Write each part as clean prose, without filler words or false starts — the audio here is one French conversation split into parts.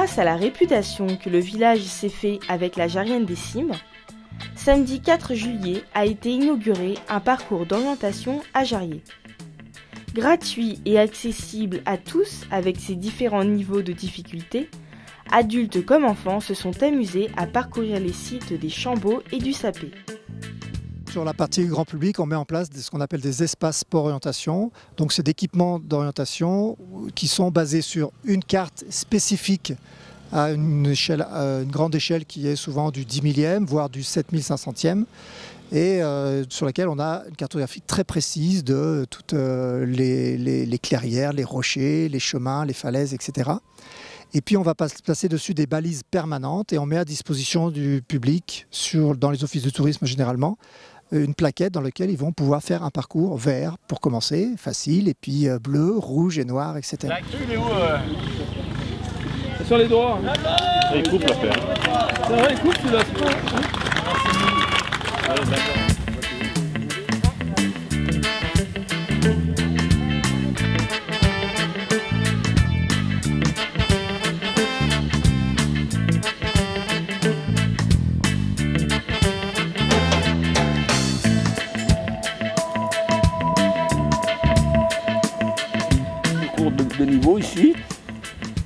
Grâce à la réputation que le village s'est fait avec la Jarrienne des Cimes, samedi 4 juillet a été inauguré un parcours d'orientation à Jarrier. Gratuit et accessible à tous avec ses différents niveaux de difficulté, adultes comme enfants se sont amusés à parcourir les sites des Chambeaux et du Sapé. Sur la partie grand public, on met en place ce qu'on appelle des espaces sport orientation. Donc c'est des équipements d'orientation qui sont basés sur une carte spécifique à une grande échelle qui est souvent du 10 millième, voire du 7500e, et sur laquelle on a une cartographie très précise de toutes les clairières, les rochers, les chemins, les falaises, etc. Et puis on va placer dessus des balises permanentes et on met à disposition du public, dans les offices de tourisme généralement, une plaquette dans laquelle ils vont pouvoir faire un parcours vert pour commencer, facile, et puis bleu, rouge et noir, etc. La queue, il est où C'est sur les doigts. Hein. Il coupe l'affaire. C'est vrai, il coupe, tu l'as pas. De niveau ici,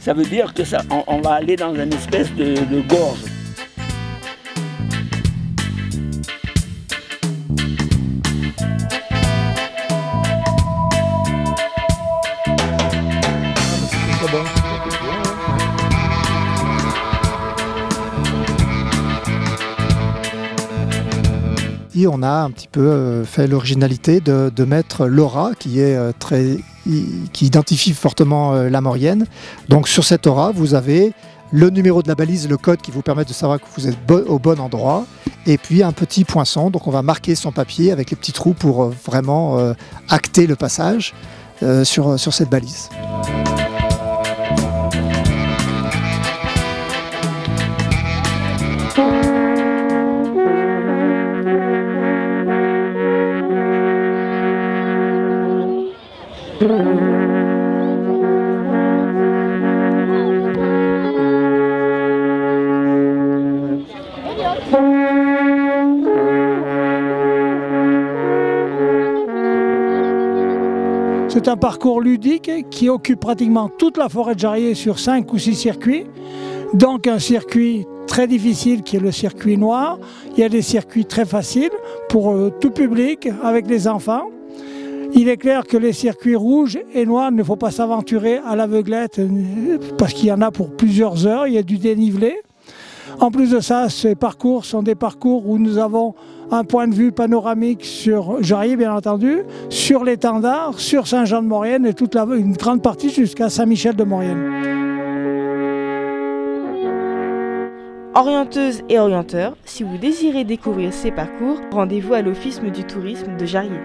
ça veut dire que ça, on va aller dans une espèce de gorge. Et on a un petit peu fait l'originalité de mettre l'aura qui identifie fortement la Maurienne. Donc sur cette aura, vous avez le numéro de la balise, le code qui vous permet de savoir que vous êtes au bon endroit, et puis un petit poinçon. Donc on va marquer son papier avec les petits trous pour vraiment acter le passage sur cette balise. C'est un parcours ludique qui occupe pratiquement toute la forêt de Jarrier sur 5 ou 6 circuits. Donc un circuit très difficile qui est le circuit noir. Il y a des circuits très faciles pour tout public avec les enfants. Il est clair que les circuits rouges et noirs, il ne faut pas s'aventurer à l'aveuglette parce qu'il y en a pour plusieurs heures, il y a du dénivelé. En plus de ça, ces parcours sont des parcours où nous avons un point de vue panoramique sur Jarrier, bien entendu, sur l'étendard, sur Saint-Jean-de-Maurienne et une grande partie jusqu'à Saint-Michel-de-Maurienne. Orienteuses et orienteurs, si vous désirez découvrir ces parcours, rendez-vous à l'Office du tourisme de Jarrier.